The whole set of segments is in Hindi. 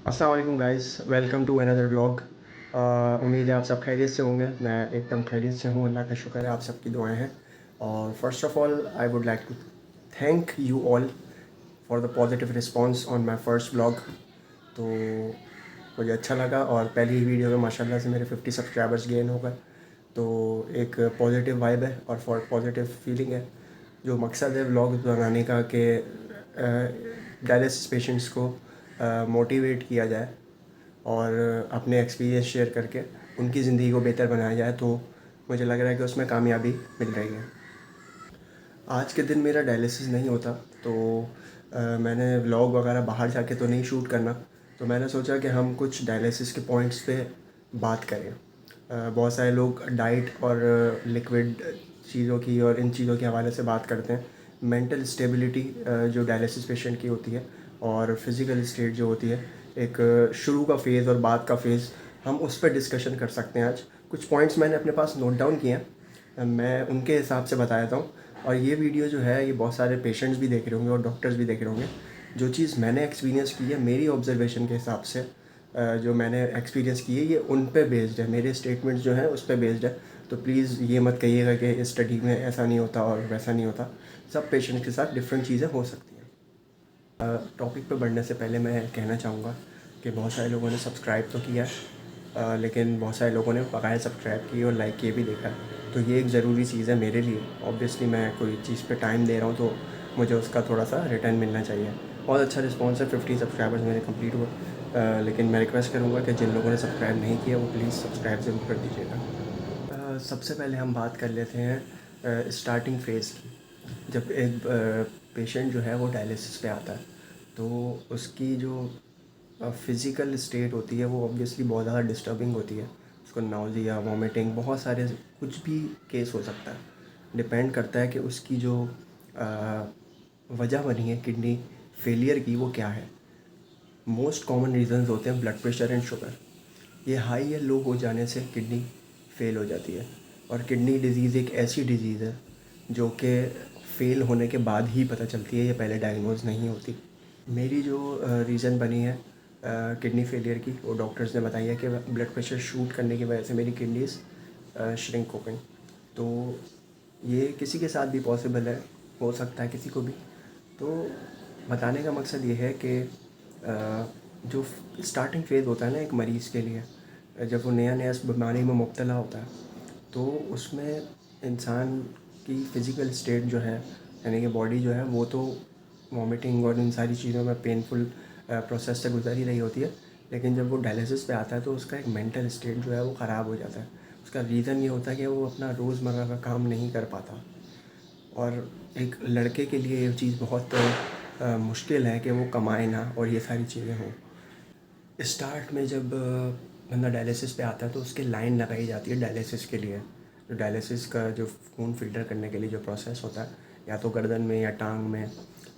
अस्सलाम वालेकुम guys, welcome to another vlog. उम्मीद है आप सब खैरियत से होंगे। मैं एकदम खैरियत से हूँ, अल्लाह का शुक्र है, आप सबकी दुआएं हैं। और first of all I would like to thank you all for the positive response on my first vlog. तो मुझे अच्छा लगा और पहली ही वीडियो में माशाल्लाह से मेरे 50 सब्सक्राइबर्स गेन हो गए। तो एक पॉजिटिव वाइब है और फॉर पॉजिटिव फीलिंग है। जो मकसद है व्लॉग बनाने का कि डायलिसिस पेशेंट्स को मोटिवेट किया जाए और अपने एक्सपीरियंस शेयर करके उनकी ज़िंदगी को बेहतर बनाया जाए, तो मुझे लग रहा है कि उसमें कामयाबी मिल रही है। आज के दिन मेरा डायलिसिस नहीं होता तो मैंने व्लॉग वगैरह बाहर जाके तो नहीं शूट करना, तो मैंने सोचा कि हम कुछ डायलिसिस के पॉइंट्स पे बात करें। बहुत सारे लोग डाइट और लिक्विड चीज़ों की और इन चीज़ों के हवाले से बात करते हैं। मेंटल स्टेबिलिटी जो डायलिसिस पेशेंट की होती है और फिज़िकल स्टेट जो होती है, एक शुरू का फ़ेज़ और बाद का फ़ेज़, हम उस पर डिस्कशन कर सकते हैं। आज कुछ पॉइंट्स मैंने अपने पास नोट डाउन किए हैं, मैं उनके हिसाब से बता देता हूँ। और ये वीडियो जो है ये बहुत सारे पेशेंट्स भी देख रहे होंगे और डॉक्टर्स भी देख रहे होंगे। जो चीज़ मैंने एक्सपीरियंस की है मेरी ऑब्जर्वेशन के हिसाब से, जो मैंने एक्सपीरियंस की है ये उन पे बेस्ड है, मेरे स्टेटमेंट्स जो हैं उस पे बेस्ड है। तो प्लीज़ ये मत कहिएगा कि इस स्टडी में ऐसा नहीं होता और वैसा नहीं होता। सब पेशेंट्स के साथ डिफरेंट चीज़ें हो सकती हैं। टॉपिक पे बढ़ने से पहले मैं कहना चाहूँगा कि बहुत सारे लोगों ने सब्सक्राइब तो किया है, लेकिन बहुत सारे लोगों ने बकाया सब्सक्राइब की और लाइक किए भी देखा है। तो ये एक ज़रूरी चीज़ है मेरे लिए। ऑब्वियसली मैं कोई चीज़ पे टाइम दे रहा हूँ तो मुझे उसका थोड़ा सा रिटर्न मिलना चाहिए। बहुत अच्छा रिस्पॉन्स है, 50 सब्सक्राइबर्स मेरे कंप्लीट हुए। लेकिन मैं रिक्वेस्ट करूँगा कि जिन लोगों ने सब्सक्राइब नहीं किया वो प्लीज़ सब्सक्राइब ज़रूर कर दीजिएगा। सबसे पहले हम बात कर लेते हैं स्टार्टिंग फ़ेज़ की। जब एक पेशेंट जो है वो डायलिसिस पे आता है तो उसकी जो फ़िज़िकल स्टेट होती है वो ऑब्वियसली बहुत ज़्यादा डिस्टर्बिंग होती है। उसको नाउज़िया, वॉमिटिंग, बहुत सारे कुछ भी केस हो सकता है। डिपेंड करता है कि उसकी जो वजह बनी है किडनी फेलियर की वो क्या है। मोस्ट कॉमन रीज़न्स होते हैं ब्लड प्रेशर एंड शुगर। ये हाई या लो हो जाने से किडनी फेल हो जाती है। और किडनी डिज़ीज़ एक ऐसी डिज़ीज़ है जो कि फेल होने के बाद ही पता चलती है, ये पहले डायग्नोज नहीं होती। मेरी जो रीज़न बनी है किडनी फेलियर की, वो डॉक्टर्स ने बताई है कि ब्लड प्रेशर शूट करने की वजह से मेरी किडनीज श्रिंक हो गई। तो ये किसी के साथ भी पॉसिबल है, हो सकता है किसी को भी। तो बताने का मकसद ये है कि जो स्टार्टिंग फ़ेज़ होता है ना एक मरीज़ के लिए, जब वो नया नया इस बीमारी में मुब्तला होता है तो उसमें इंसान की फ़िज़िकल स्टेट जो है, यानी कि बॉडी जो है वो तो वॉमिटिंग और इन सारी चीज़ों में पेनफुल प्रोसेस से गुजर ही रही होती है। लेकिन जब वो डायलिसिस पे आता है तो उसका एक मेंटल स्टेट जो है वो ख़राब हो जाता है। उसका रीज़न ये होता है कि वो अपना रोज़मर्रा का काम नहीं कर पाता। और एक लड़के के लिए ये चीज़ बहुत मुश्किल है कि वो कमाए ना और ये सारी चीज़ें हों। स्टार्ट में जब बंदा डायलिसिस पे आता है तो उसकी लाइन लगाई जाती है डायलिसिस के लिए। जो डायलिसिस का जो खून फ़िल्टर करने के लिए जो प्रोसेस होता है, या तो गर्दन में या टांग में,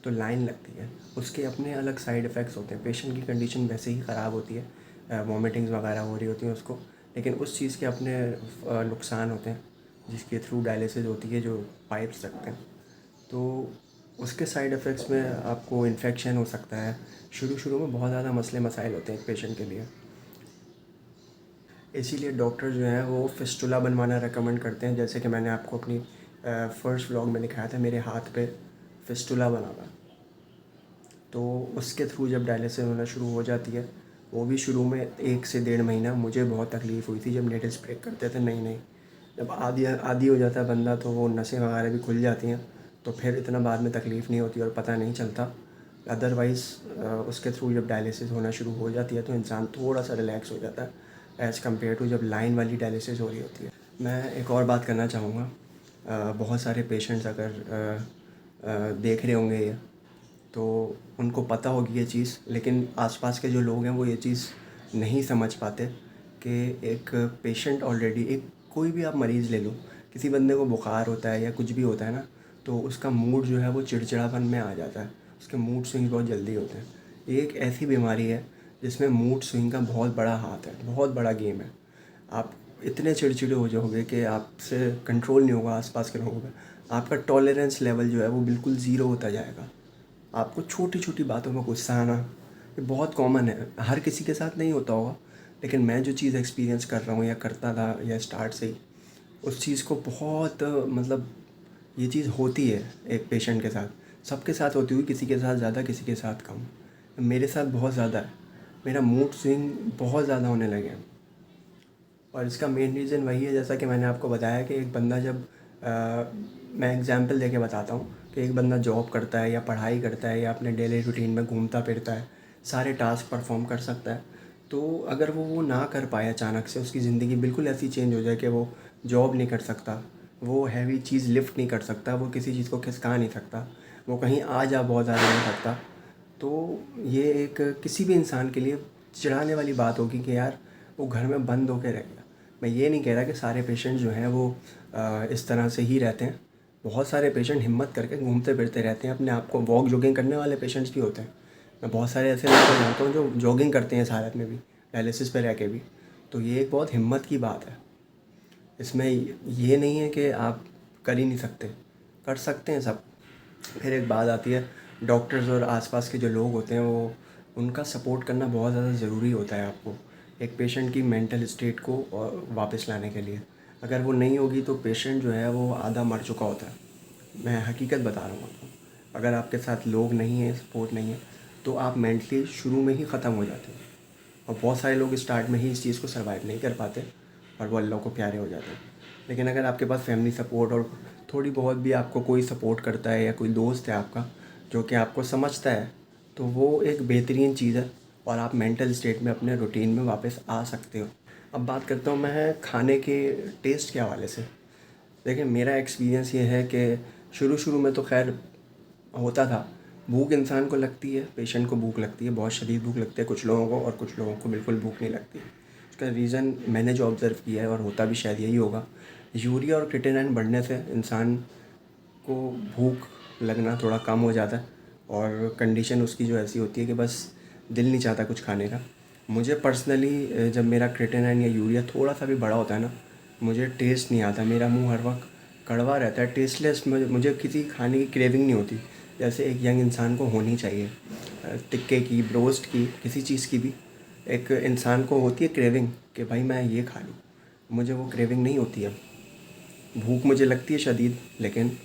तो लाइन लगती है। उसके अपने अलग साइड इफ़ेक्ट्स होते हैं। पेशेंट की कंडीशन वैसे ही ख़राब होती है, वॉमिटिंग्स वगैरह हो रही होती हैं उसको, लेकिन उस चीज़ के अपने नुकसान होते हैं जिसके थ्रू डायलिसिस होती है, जो पाइप्स रखते हैं। तो उसके साइड इफ़ेक्ट्स में आपको इन्फेक्शन हो सकता है। शुरू में बहुत ज़्यादा मसले मसाइल होते हैं एक पेशेंट के लिए। इसीलिए डॉक्टर जो हैं वो फिस्टुला बनवाना रेकमेंड करते हैं। जैसे कि मैंने आपको अपनी फर्स्ट व्लॉग में दिखाया था, मेरे हाथ पे फिस्टुला बना था। तो उसके थ्रू जब डायलिसिस होना शुरू हो जाती है, वो भी शुरू में 1 से 1.5 महीना मुझे बहुत तकलीफ़ हुई थी जब नेडल्स ब्रेक करते थे नई नई। जब आदी हो जाता है बंदा तो वो नसें वगैरह भी खुल जाती हैं, तो फिर इतना बाद में तकलीफ़ नहीं होती और पता नहीं चलता। अदरवाइज़ उसके थ्रू जब डायलिसिस होना शुरू हो जाती है तो इंसान थोड़ा सा रिलैक्स हो जाता है एज़ कम्पेयर टू जब लाइन वाली डायलिसिस हो रही होती है। मैं एक और बात करना चाहूँगा। बहुत सारे पेशेंट्स अगर देख रहे होंगे ये, तो उनको पता होगी ये चीज़, लेकिन आसपास के जो लोग हैं वो ये चीज़ नहीं समझ पाते कि एक पेशेंट ऑलरेडी, एक कोई भी आप मरीज़ ले लो, किसी बंदे को बुखार होता है या कुछ भी होता है ना, तो उसका मूड जो है वो चिड़चिड़ापन में आ जाता है। उसके मूड स्विंग बहुत जल्दी होते हैं। ये एक ऐसी बीमारी है जिसमें मूड स्विंग का बहुत बड़ा हाथ है, बहुत बड़ा गेम है। आप इतने चिड़चिड़े हो जाओगे कि आपसे कंट्रोल नहीं होगा आसपास के लोगों का। आपका टॉलरेंस लेवल जो है वो बिल्कुल ज़ीरो होता जाएगा। आपको छोटी छोटी बातों में गुस्सा आना, ये बहुत कॉमन है, हर किसी के साथ नहीं होता होगा, लेकिन मैं जो चीज़ एक्सपीरियंस कर रहा हूँ या करता था या स्टार्ट से ही, उस चीज़ को बहुत मतलब ये चीज़ होती है एक पेशेंट के साथ, सबके साथ होती हुई, किसी के साथ ज़्यादा किसी के साथ कम। मेरे साथ बहुत ज़्यादा है, मेरा मूड स्विंग बहुत ज़्यादा होने लगे हैं। और इसका मेन रीज़न वही है, जैसा कि मैंने आपको बताया कि एक बंदा जब मैं एग्ज़ाम्पल देके बताता हूँ कि एक बंदा जॉब करता है या पढ़ाई करता है या अपने डेली रूटीन में घूमता फिरता है, सारे टास्क परफॉर्म कर सकता है, तो अगर वो ना कर पाए, अचानक से उसकी ज़िंदगी बिल्कुल ऐसी चेंज हो जाए कि वो जॉब नहीं कर सकता, वो हैवी चीज़ लिफ्ट नहीं कर सकता, वो किसी चीज़ को खिसका नहीं सकता, वो कहीं आ जा बहुत ज़्यादा नहीं सकता, तो ये एक किसी भी इंसान के लिए चिढ़ाने वाली बात होगी कि यार वो घर में बंद होकर रह गया। मैं ये नहीं कह रहा कि सारे पेशेंट जो हैं वो इस तरह से ही रहते हैं। बहुत सारे पेशेंट हिम्मत करके घूमते फिरते रहते हैं, अपने आप को वॉक जॉगिंग करने वाले पेशेंट्स भी होते हैं। मैं बहुत सारे ऐसे लोग को जानता हूँ जो जॉगिंग करते हैं इस हालत में भी, डायलिसिस पे रह के भी। तो ये एक बहुत हिम्मत की बात है। इसमें ये नहीं है कि आप कर ही नहीं सकते, कर सकते हैं सब। फिर एक बात आती है, डॉक्टर्स और आसपास के जो लोग होते हैं वो, उनका सपोर्ट करना बहुत ज़्यादा ज़रूरी होता है आपको एक पेशेंट की मेंटल स्टेट को वापस लाने के लिए। अगर वो नहीं होगी तो पेशेंट जो है वो आधा मर चुका होता है। मैं हकीकत बता रहा हूँ आपको। अगर आपके साथ लोग नहीं हैं, सपोर्ट नहीं है, तो आप मेंटली शुरू में ही ख़त्म हो जाते हैं। और बहुत सारे लोग स्टार्ट में ही इस चीज़ को सर्वाइव नहीं कर पाते और वो अल्लाह को प्यारे हो जाते हैं। लेकिन अगर आपके पास फैमिली सपोर्ट और थोड़ी बहुत भी आपको कोई सपोर्ट करता है या कोई दोस्त है आपका जो कि आपको समझता है, तो वो एक बेहतरीन चीज़ है और आप मेंटल स्टेट में अपने रूटीन में वापस आ सकते हो। अब बात करता हूँ मैं खाने के टेस्ट के हवाले से। देखिए, मेरा एक्सपीरियंस ये है कि शुरू शुरू में तो खैर होता था, भूख इंसान को लगती है, पेशेंट को भूख लगती है, बहुत शदीद भूख लगती है कुछ लोगों को, और कुछ लोगों को बिल्कुल भूख नहीं लगती। उसका रीज़न मैंने जो ऑब्ज़र्व किया है, और होता भी शायद यही होगा, यूरिया और क्रिएटिनिन बढ़ने से इंसान को भूख लगना थोड़ा कम हो जाता है और कंडीशन उसकी जो ऐसी होती है कि बस दिल नहीं चाहता कुछ खाने का। मुझे पर्सनली जब मेरा क्रिएटिनिन या यूरिया थोड़ा सा भी बड़ा होता है ना, मुझे टेस्ट नहीं आता, मेरा मुंह हर वक्त कड़वा रहता है, टेस्टलेस। मुझे किसी खाने की क्रेविंग नहीं होती जैसे एक यंग इंसान को होनी चाहिए। टिक्के की, ब्रोस्ट की, किसी चीज़ की भी एक इंसान को होती है क्रेविंग कि भाई मैं ये खा लूँ। मुझे वो क्रेविंग नहीं होती है। भूख मुझे लगती है शदीद, लेकिन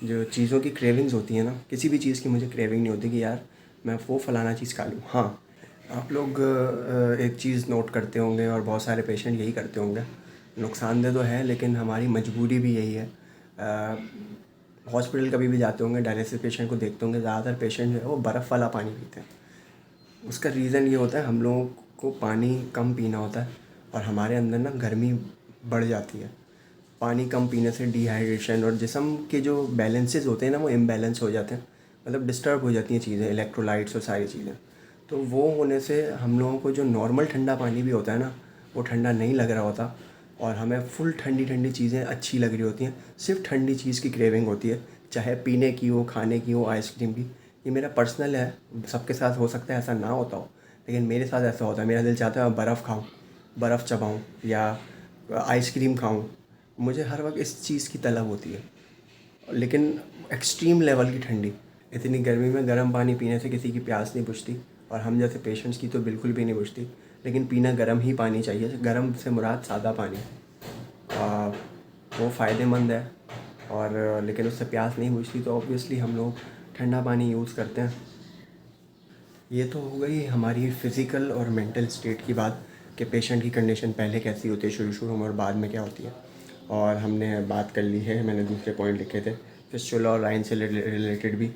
जो चीज़ों की क्रेविंग्स होती है ना, किसी भी चीज़ की मुझे क्रेविंग नहीं होती कि यार मैं वो फ़लाना चीज़ खा लूँ। हाँ, आप लोग एक चीज़ नोट करते होंगे और बहुत सारे पेशेंट यही करते होंगे, नुकसानदेह तो है लेकिन हमारी मजबूरी भी यही है। हॉस्पिटल कभी भी जाते होंगे, डायलिसिस पेशेंट को देखते होंगे, ज़्यादातर पेशेंट जो है वो बर्फ़ वाला पानी पीते हैं। उसका रीज़न ये होता है, हम लोगों को पानी कम पीना होता है और हमारे अंदर ना गर्मी बढ़ जाती है। पानी कम पीने से डिहाइड्रेशन और जिस्म के जो बैलेंसेस होते हैं ना, वो इम्बैलेंस हो जाते हैं, मतलब डिस्टर्ब हो जाती हैं चीज़ें, इलेक्ट्रोलाइट्स और सारी चीज़ें। तो वो होने से हम लोगों को जो नॉर्मल ठंडा पानी भी होता है ना, वो ठंडा नहीं लग रहा होता और हमें फुल ठंडी ठंडी चीज़ें अच्छी लग रही होती हैं। सिर्फ ठंडी चीज़ की क्रेविंग होती है, चाहे पीने की हो, खाने की हो, आइसक्रीम की। ये मेरा पर्सनल है, सबके साथ हो सकता है ऐसा ना होता हो, लेकिन मेरे साथ ऐसा होता है। मेरा दिल चाहता है मैं बर्फ़ खाऊँ, बर्फ़ चबाऊँ या आइसक्रीम खाऊँ। मुझे हर वक्त इस चीज़ की तलब होती है, लेकिन एक्सट्रीम लेवल की ठंडी। इतनी गर्मी में गर्म पानी पीने से किसी की प्यास नहीं बुझती और हम जैसे पेशेंट्स की तो बिल्कुल भी नहीं बुझती। लेकिन पीना गर्म ही पानी चाहिए, गर्म से मुराद सादा पानी। आ, वो फ़ायदेमंद है और लेकिन उससे प्यास नहीं बुझती, तो ऑब्वियसली हम लोग ठंडा पानी यूज़ करते हैं। ये तो हो गई हमारी फ़िज़िकल और मेंटल स्टेट की बात कि पेशेंट की कंडीशन पहले कैसी होती है शुरू शुरू में और बाद में क्या होती है। और हमने बात कर ली है, मैंने दूसरे पॉइंट लिखे थे फिस्टुला और लाइन से रिलेटेड भी,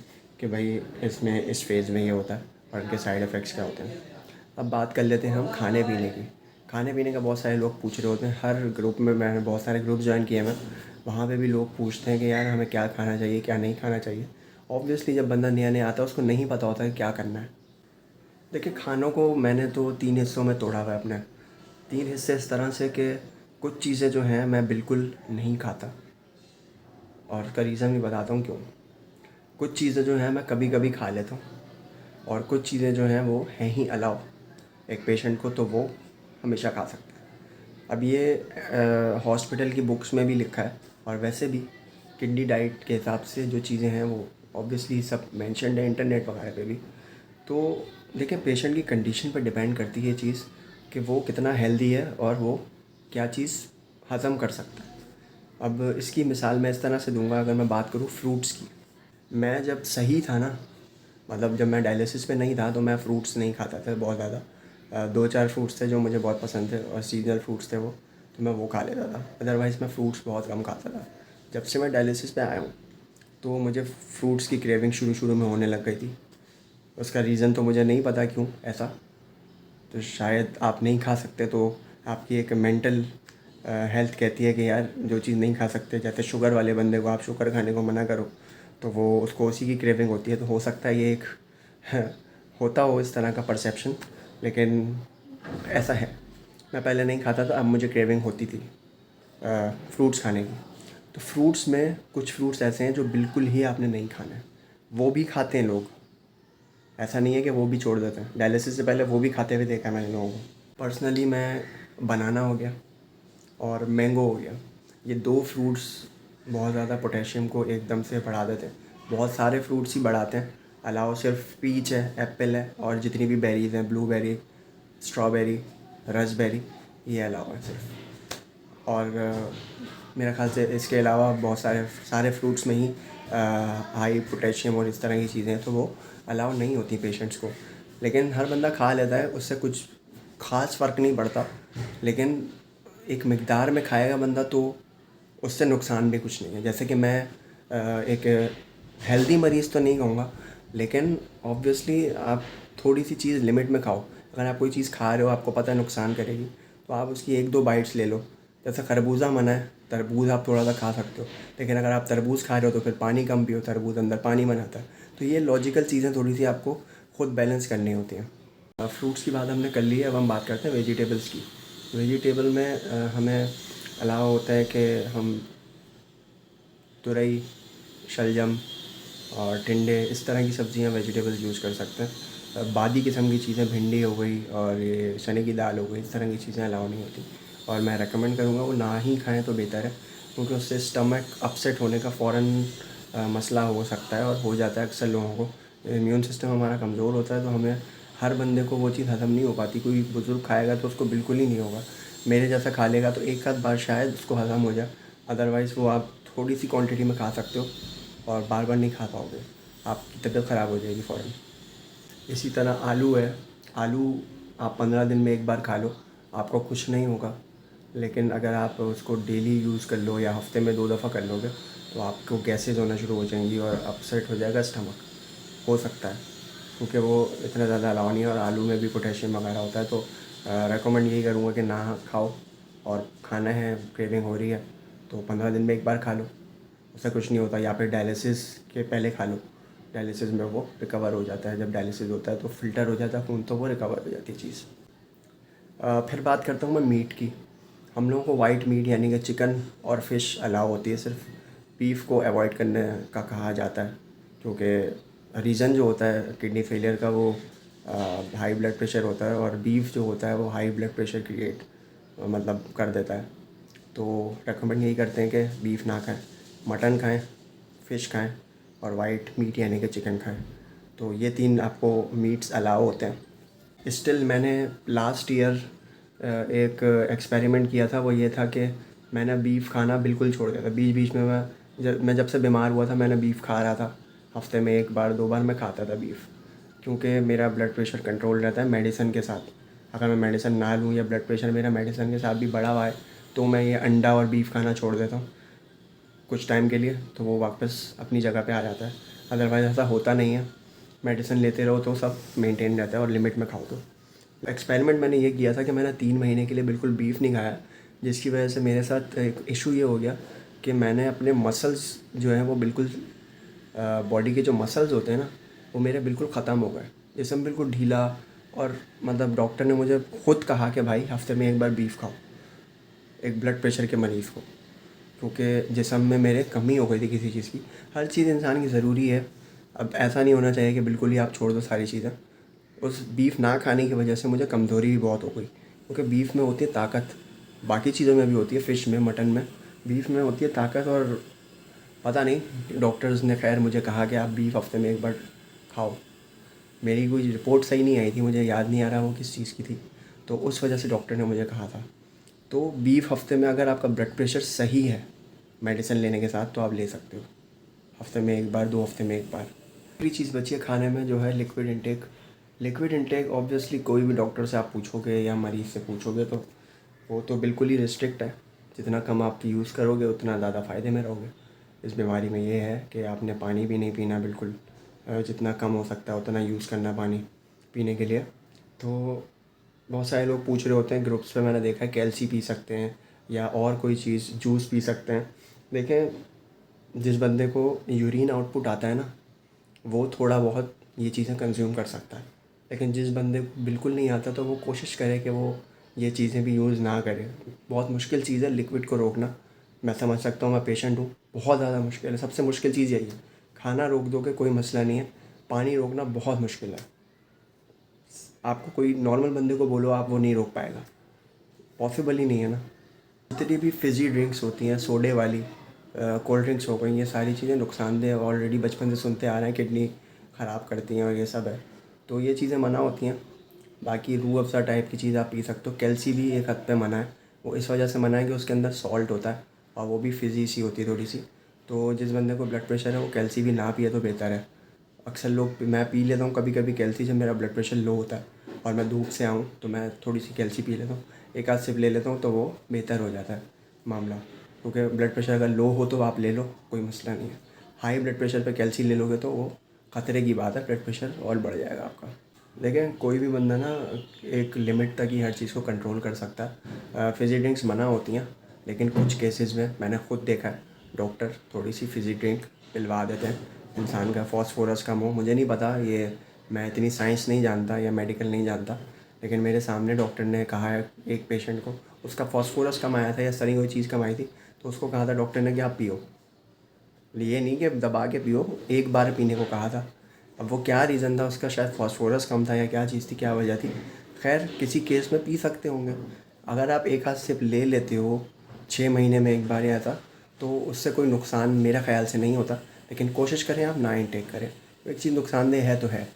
कि भाई इसमें इस फेज़ में ये होता है और इनके साइड इफ़ेक्ट्स क्या होते हैं। अब बात कर लेते हैं हम खाने पीने की। खाने पीने का बहुत सारे लोग पूछ रहे होते हैं, हर ग्रुप में, मैंने बहुत सारे ग्रुप ज्वाइन किए हैं मैं, वहाँ पे भी लोग पूछते हैं कि यार हमें क्या खाना चाहिए, क्या नहीं खाना चाहिए। ऑब्वियसली जब बंदा नया नया आता है उसको नहीं पता होता कि क्या करना है। देखिए, खानों को मैंने तो 3 हिस्सों में तोड़ा हुआ है अपने। 3 हिस्से इस तरह से कि कुछ चीज़ें जो हैं मैं बिल्कुल नहीं खाता और उसका रीज़न भी बताता हूँ क्यों। कुछ चीज़ें जो हैं मैं कभी-कभी खा लेता हूँ और कुछ चीज़ें जो हैं वो हैं ही अलाउ एक पेशेंट को, तो वो हमेशा खा सकता है। अब ये हॉस्पिटल की बुक्स में भी लिखा है और वैसे भी किडनी डाइट के हिसाब से जो चीज़ें हैं वो ऑब्वियसली सब मेंशन्ड है इंटरनेट वगैरह पे भी। तो देखिए, पेशेंट की कंडीशन पर डिपेंड करती है ये चीज़ कि वो कितना हेल्दी है और वो क्या चीज़ हज़म कर सकता है। अब इसकी मिसाल मैं इस तरह से दूंगा, अगर मैं बात करूँ फ्रूट्स की। मैं जब सही था ना, मतलब जब मैं डायलिसिस पे नहीं था तो मैं फ्रूट्स नहीं खाता था बहुत ज़्यादा। दो चार फ्रूट्स थे जो मुझे बहुत पसंद थे और सीजनल फ्रूट्स थे वो, तो मैं वो खा लेता था। अदरवाइज़ मैं फ्रूट्स बहुत कम खाता था। जब से मैं डायलिसिस पे आया हूँ तो मुझे फ्रूट्स की क्रेविंग शुरू शुरू में होने लग गई थी। उसका रीज़न तो मुझे नहीं पता क्यों ऐसा, तो शायद आप नहीं खा सकते तो आपकी एक मेंटल हेल्थ कहती है कि यार जो चीज़ नहीं खा सकते, जैसे शुगर वाले बंदे को आप शुगर खाने को मना करो तो वो उसको उसी की क्रेविंग होती है। तो हो सकता है ये एक होता हो इस तरह का परसेप्शन, लेकिन ऐसा है। मैं पहले नहीं खाता था, अब मुझे क्रेविंग होती थी फ्रूट्स खाने की। तो फ्रूट्स में कुछ फ्रूट्स ऐसे हैं जो बिल्कुल ही आपने नहीं खाने, वो भी खाते हैं लोग। ऐसा नहीं है कि वो भी छोड़ देते हैं, डायलिसिस से पहले वो भी खाते हुए देखा है मैंने लोगों को। पर्सनली मैं बनाना हो गया और मैंगो हो गया, ये दो फ्रूट्स बहुत ज़्यादा पोटेशियम को एकदम से बढ़ा देते हैं। बहुत सारे फ्रूट्स ही बढ़ाते हैं, अलावा सिर्फ पीच है, एप्पल है और जितनी भी बेरीज़ हैं, ब्लूबेरी, स्ट्रॉबेरी, रसबेरी, ये अलावा है सिर्फ। और मेरा ख़्याल से इसके अलावा बहुत सारे फ्रूट्स में ही हाई पोटेशियम और इस तरह की चीज़ें हैं, तो वो अलाउ नहीं होती पेशेंट्स को। लेकिन हर बंदा खा लेता है, उससे कुछ ख़ास फ़र्क नहीं पड़ता। लेकिन एक मिक़दार में खाएगा बंदा तो उससे नुकसान भी कुछ नहीं है। जैसे कि मैं एक हेल्दी मरीज़ तो नहीं कहूँगा, लेकिन ऑब्वियसली आप थोड़ी सी चीज़ लिमिट में खाओ। अगर आप कोई चीज़ खा रहे हो, आपको पता है नुकसान करेगी, तो आप उसकी एक दो बाइट्स ले लो। जैसे खरबूजा मना है, तरबूज आप थोड़ा सा खा सकते हो, लेकिन अगर आप तरबूज खा रहे हो तो फिर पानी कम पियो, तरबूज अंदर पानी बनाता है। तो ये लॉजिकल चीज़ें थोड़ी सी आपको खुद बैलेंस करनी होती हैं। फ्रूट्स की बात हमने कर ली है, अब हम बात करते हैं वेजिटेबल्स की। वेजिटेबल में हमें अलावा होता है कि हम तुरई, शलजम और टिंडे, इस तरह की सब्ज़ियाँ वेजिटेबल्स यूज़ कर सकते हैं। बादी किस्म की चीज़ें, भिंडी हो गई और ये चने की दाल हो गई, इस तरह की चीज़ें अलाउ नहीं होती। और मैं रेकमेंड करूँगा वो ना ही खाएं तो बेहतर है, क्योंकि उससे स्टमक अपसेट होने का फ़ौरन मसला हो सकता है और हो जाता है अक्सर लोगों को। इम्यून सिस्टम हमारा कमज़ोर होता है, तो हमें हर बंदे को वो चीज़ हज़म नहीं हो पाती। कोई बुज़ुर्ग खाएगा तो उसको बिल्कुल ही नहीं होगा, मेरे जैसा खा लेगा तो एक आध बार शायद उसको हज़म हो जाए। अदरवाइज़ वो आप थोड़ी सी क्वांटिटी में खा सकते हो और बार बार नहीं खा पाओगे, आपकी तबीयत ख़राब हो जाएगी फ़ौरन। इसी तरह आलू है, आलू आप 15 दिन में एक बार खा लो, आपको कुछ नहीं होगा। लेकिन अगर आप उसको डेली यूज़ कर लो या हफ्ते में 2 दफ़ा कर लोगे तो आपको गैसेज़ होना शुरू हो जाएंगी और अपसेट हो जाएगा स्टमक, हो सकता है, क्योंकि वो इतना ज़्यादा अलाउ नहीं है और आलू में भी पोटेशियम वगैरह होता है। तो रेकमेंड यही करूँगा कि ना खाओ, और खाना है, क्रेविंग हो रही है तो 15 दिन में एक बार खा लो, उससे कुछ नहीं होता। या फिर डायलिसिस के पहले खा लो, डायलिसिस में वो रिकवर हो जाता है। जब डायलिसिस होता है तो फ़िल्टर हो जाता है खून, तो वो रिकवर हो जाती है चीज़। फिर बात करता हूँ मैं मीट की। हम लोगों को वाइट मीट यानी कि चिकन और फ़िश अलाउ होती है, सिर्फ बीफ को अवॉइड करने का कहा जाता है, क्योंकि रीज़न जो होता है किडनी फेलियर का वो हाई ब्लड प्रेशर होता है, और बीफ जो होता है वो हाई ब्लड प्रेशर क्रिएट मतलब कर देता है। तो रेकमेंड यही करते हैं कि बीफ ना खाएं, मटन खाएं, फ़िश खाएं और वाइट मीट यानी कि चिकन खाएं। तो ये 3 आपको मीट्स अलाउ होते हैं। स्टिल मैंने लास्ट ईयर एक एक्सपेरिमेंट किया था, वो ये था कि मैंने बीफ खाना बिल्कुल छोड़ दिया था। बीच बीच में मैं जब से बीमार हुआ था मैंने बीफ खा रहा था, हफ्ते में एक बार 2 बार मैं खाता था बीफ, क्योंकि मेरा ब्लड प्रेशर कंट्रोल रहता है मेडिसिन के साथ। अगर मैं मेडिसिन ना लूँ या ब्लड प्रेशर मेरा मेडिसिन के साथ भी बढ़ा हुआ है तो मैं ये अंडा और बीफ खाना छोड़ देता हूँ कुछ टाइम के लिए, तो वो वापस अपनी जगह पे आ जाता है। अदरवाइज़ ऐसा होता नहीं है, मेडिसिन लेते रहो तो सब मेंटेन रहता है और लिमिट में खाओ। तो एक्सपेरिमेंट मैंने ये किया था कि मैंने 3 महीने के लिए बिल्कुल बीफ नहीं खाया, जिसकी वजह से मेरे साथ एक इशू ये हो गया कि मैंने अपने मसल्स जो हैं वो बिल्कुल बॉडी के जो मसल्स होते हैं ना वो मेरे बिल्कुल ख़त्म हो गए, जिस्म बिल्कुल ढीला। और मतलब डॉक्टर ने मुझे खुद कहा कि भाई हफ्ते में एक बार बीफ खाओ, एक ब्लड प्रेशर के मरीज़ को, क्योंकि जिस्म में मेरे कमी हो गई थी किसी चीज़ की। हर चीज़ इंसान की ज़रूरी है, अब ऐसा नहीं होना चाहिए कि बिल्कुल ही आप छोड़ दो सारी चीज़ें। उस बीफ ना खाने की वजह से मुझे कमज़ोरी भी बहुत हो गई, क्योंकि बीफ में होती है ताकत, बाकी चीज़ों में भी होती है, फ़िश में, मटन में, बीफ में होती है ताकत। और पता नहीं, डॉक्टर्स ने खैर मुझे कहा कि आप बीफ हफ्ते में एक बार खाओ, मेरी कोई रिपोर्ट सही नहीं आई थी, मुझे याद नहीं आ रहा वो किस चीज़ की थी, तो उस वजह से डॉक्टर ने मुझे कहा था। तो बीफ हफ्ते में अगर आपका ब्लड प्रेशर सही है मेडिसिन लेने के साथ तो आप ले सकते हो, हफ्ते में एक बार, 2 हफ्ते में एक बार। दूसरी चीज़ बची है खाने में, जो है liquid intake. Liquid intake obviously कोई भी डॉक्टर से आप पूछोगे या मरीज़ से पूछोगे तो वो तो बिल्कुल ही रिस्ट्रिक्ट है। जितना कम आप यूज़ करोगे उतना ज़्यादा फ़ायदे में रहोगे। इस बीमारी में ये है कि आपने पानी भी नहीं पीना बिल्कुल, जितना कम हो सकता है उतना यूज़ करना पानी पीने के लिए। तो बहुत सारे लोग पूछ रहे होते हैं ग्रुप्स पे, मैंने देखा है कैल्सी पी सकते हैं या और कोई चीज़ जूस पी सकते हैं। देखें, जिस बंदे को यूरिन आउटपुट आता है ना, वो थोड़ा बहुत ये चीज़ें कंज्यूम कर सकता है, लेकिन जिस बंदे को बिल्कुल नहीं आता तो वो कोशिश करे कि वो ये चीज़ें भी यूज़ ना करे। बहुत मुश्किल चीज़ है लिक्विड को रोकना। मैं समझ सकता हूँ, मैं पेशेंट हूँ, बहुत ज़्यादा मुश्किल है। सबसे मुश्किल चीज़ यही है। खाना रोक दोगे कोई मसला नहीं है, पानी रोकना बहुत मुश्किल है। आपको कोई नॉर्मल बंदे को बोलो आप, वो नहीं रोक पाएगा, पॉसिबल ही नहीं है ना। जितनी भी फिज़ी ड्रिंक्स होती हैं, सोडे वाली, कोल्ड ड्रिंक्स हो गई, ये सारी चीज़ें नुकसानदेह ऑलरेडी बचपन से सुनते आ रहे हैं, किडनी ख़राब करती हैं और ये सब है, तो ये चीज़ें मना होती हैं। बाकी रूह अफ़ज़ा टाइप की चीज़ आप पी सकते हो। कैल्सी भी एक हद पे मना है, वो इस वजह से मना है कि उसके अंदर सॉल्ट होता है और वो भी फिज़ी सी होती है थोड़ी सी। तो जिस बंदे को ब्लड प्रेशर है वो कैल्सी भी ना पिए तो बेहतर है। अक्सर लोग, मैं पी लेता हूँ कभी कभी कैल्सी, जब मेरा ब्लड प्रेशर लो होता है और मैं धूप से आऊँ तो मैं थोड़ी सी कैल्सी पी लेता हूँ, एक आध सिप ले लेता हूँ तो वो बेहतर हो जाता है मामला। क्योंकि ब्लड प्रेशर अगर लो हो तो आप ले लो, कोई मसला नहीं है। हाई ब्लड प्रेशर पे कैल्सी ले लोगे तो वो ख़तरे की बात है, ब्लड प्रेशर और बढ़ जाएगा आपका। लेकिन कोई भी बंदा ना एक लिमिट तक ही हर चीज़ को कंट्रोल कर सकता है। फिज़ी ड्रिंक्स मना होती हैं, लेकिन कुछ केसेस में मैंने खुद देखा है डॉक्टर थोड़ी सी फिज़ी ड्रिंक पिलवा देते हैं इंसान का फॉस्फोरस कम हो। मुझे नहीं पता, ये मैं इतनी साइंस नहीं जानता या मेडिकल नहीं जानता, लेकिन मेरे सामने डॉक्टर ने कहा है एक पेशेंट को, उसका फॉस्फोरस कम आया था या सड़ी हुई चीज़ कम आई थी, तो उसको कहा था डॉक्टर ने कि आप पियो। ये नहीं कि दबा के पियो, एक बार पीने को कहा था। अब वो क्या रीज़न था उसका, शायद फॉस्फोरस कम था या क्या चीज़ थी, क्या वजह थी। खैर किसी केस में पी सकते होंगे। अगर आप एक आध सिप ले लेते हो 6 महीने में एक बार या ऐसा, तो उससे कोई नुकसान मेरा ख़्याल से नहीं होता, लेकिन कोशिश करें आप ना इनटेक करें। एक चीज़ नुकसानदेह है तो है।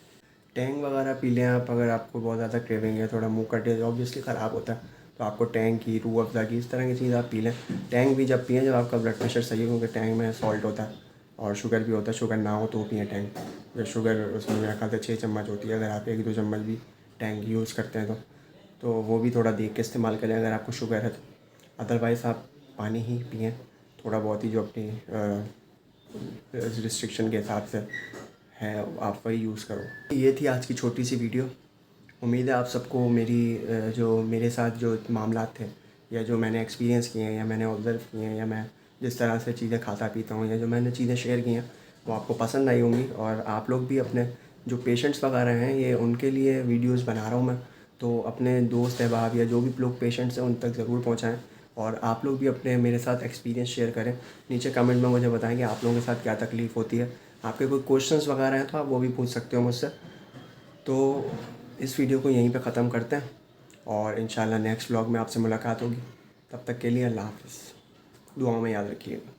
टैंग वगैरह पी लें आप, अगर आपको बहुत ज़्यादा क्रेविंग है, थोड़ा मुंह का टेस्ट ऑब्वियसली ख़राब होता है, तो आपको टैंग की, रूह अफ़ज़ा की, इस तरह की चीज़ आप पी लें। टैंग भी जब पिएं जब आपका ब्लड प्रेशर सही हो, क्योंकि टैंग में सॉल्ट होता है और शुगर भी होता है। शुगर ना हो तो पिएँ टैंग। अगर शुगर उसमें मेरा ख्याल से 6 चम्मच होती है, अगर आप 1-2 चम्मच भी टैंग यूज़ करते हैं तो वो भी थोड़ा देख के इस्तेमाल करें अगर आपको शुगर है तो। अदरवाइज़ आप पानी ही पिएँ थोड़ा बहुत ही, जो अपनी रिस्ट्रिक्शन के हिसाब से है आप वही यूज़ करो। ये थी आज की छोटी सी वीडियो। उम्मीद है आप सबको मेरी जो मेरे साथ जो मामलात थे या जो मैंने एक्सपीरियंस किए हैं या मैंने ऑब्ज़र्व किए हैं या मैं जिस तरह से चीज़ें खाता पीता हूँ या जो मैंने चीज़ें शेयर की हैं वो आपको पसंद आई होंगी। और आप लोग भी अपने जो पेशेंट्स वगैरह हैं, ये उनके लिए वीडियोस बना रहा हूँ मैं, तो अपने दोस्त अहबाब या जो भी लोग पेशेंट्स हैं उन तक ज़रूर पहुँचाएँ। और आप लोग भी अपने मेरे साथ एक्सपीरियंस शेयर करें, नीचे कमेंट में मुझे बताएं कि आप लोगों के साथ क्या तकलीफ़ होती है। आपके कोई क्वेश्चंस वगैरह हैं तो आप वो भी पूछ सकते हो मुझसे। तो इस वीडियो को यहीं पे ख़त्म करते हैं और इंशाल्लाह नेक्स्ट व्लॉग में आपसे मुलाकात होगी। तब तक के लिए अल्लाह हाफ़िज़। दुआओं में याद रखिएगा।